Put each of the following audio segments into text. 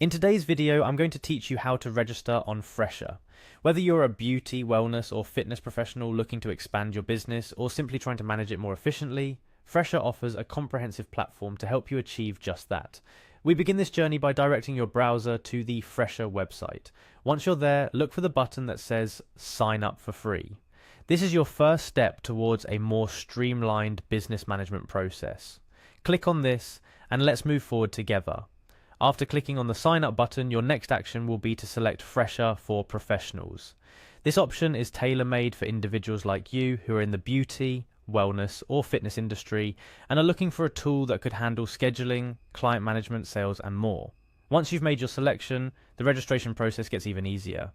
In today's video, I'm going to teach you how to register on Fresha. Whether you're a beauty, wellness, or fitness professional looking to expand your business or simply trying to manage it more efficiently, Fresha offers a comprehensive platform to help you achieve just that. We begin this journey by directing your browser to the Fresha website. Once you're there, look for the button that says Sign Up for Free. This is your first step towards a more streamlined business management process. Click on this and let's move forward together. After clicking on the Sign Up button, your next action will be to select Fresha for Professionals. This option is tailor-made for individuals like you who are in the beauty, wellness, or fitness industry and are looking for a tool that could handle scheduling, client management, sales, and more. Once you've made your selection, the registration process gets even easier.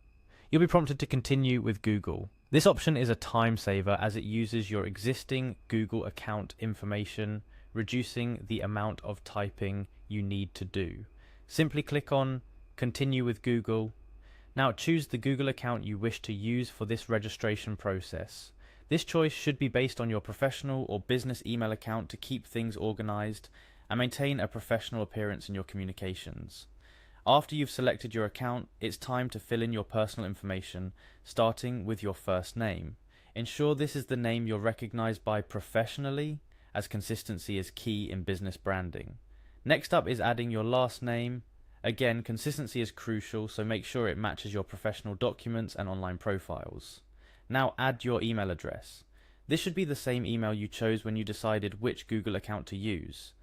You'll be prompted to continue with Google. This option is a time saver as it uses your existing Google account information, reducing the amount of typing you need to do. Simply click on Continue with Google. Now choose the Google account you wish to use for this registration process. This choice should be based on your professional or business email account to keep things organized and maintain a professional appearance in your communications. After you've selected your account, it's time to fill in your personal information, starting with your first name. Ensure this is the name you're recognized by professionally, as consistency is key in business branding. Next up is adding your last name. Again, consistency is crucial, so make sure it matches your professional documents and online profiles. Now add your email address. This should be the same email you chose when you decided which Google account to use.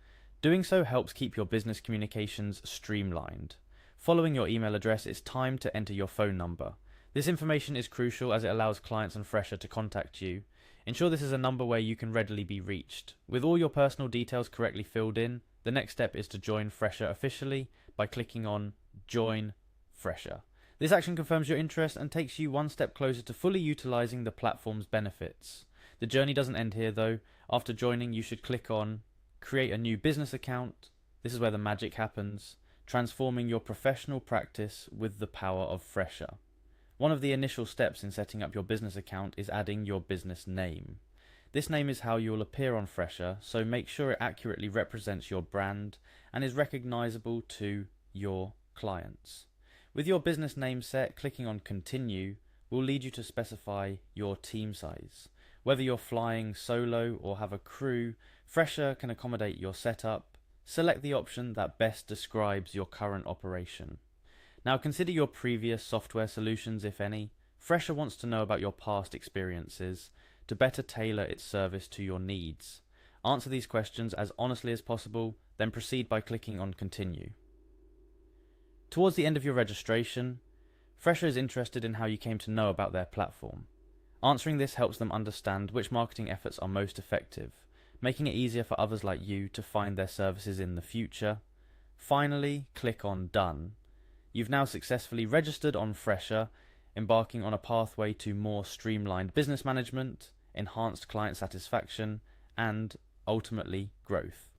Doing so helps keep your business communications streamlined. Following your email address, it's time to enter your phone number. This information is crucial as it allows clients and Fresha to contact you. Ensure this is a number where you can readily be reached. With all your personal details correctly filled in, the next step is to join Fresha officially by clicking on Join Fresha. This action confirms your interest and takes you one step closer to fully utilizing the platform's benefits. The journey doesn't end here though. After joining, you should click on Create a new business account. This is where the magic happens, transforming your professional practice with the power of Fresha. One of the initial steps in setting up your business account is adding your business name. This name is how you will appear on Fresha, so make sure it accurately represents your brand and is recognizable to your clients. With your business name set, clicking on Continue will lead you to specify your team size. Whether you're flying solo or have a crew, Fresha can accommodate your setup. Select the option that best describes your current operation. Now consider your previous software solutions, if any. Fresha wants to know about your past experiences to better tailor its service to your needs. Answer these questions as honestly as possible, then proceed by clicking on Continue. Towards the end of your registration, Fresha is interested in how you came to know about their platform. Answering this helps them understand which marketing efforts are most effective, making it easier for others like you to find their services in the future. Finally, click on Done. You've now successfully registered on Fresha, embarking on a pathway to more streamlined business management, enhanced client satisfaction, and ultimately growth.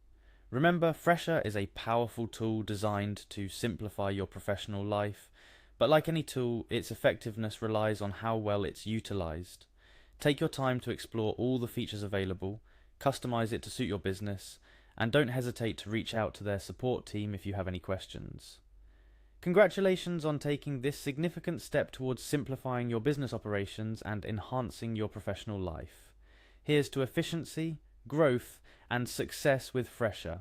Remember, Fresha is a powerful tool designed to simplify your professional life, but like any tool, its effectiveness relies on how well it's utilized. Take your time to explore all the features available, customize it to suit your business, and don't hesitate to reach out to their support team if you have any questions. Congratulations on taking this significant step towards simplifying your business operations and enhancing your professional life. Here's to efficiency, growth, and success with Fresha.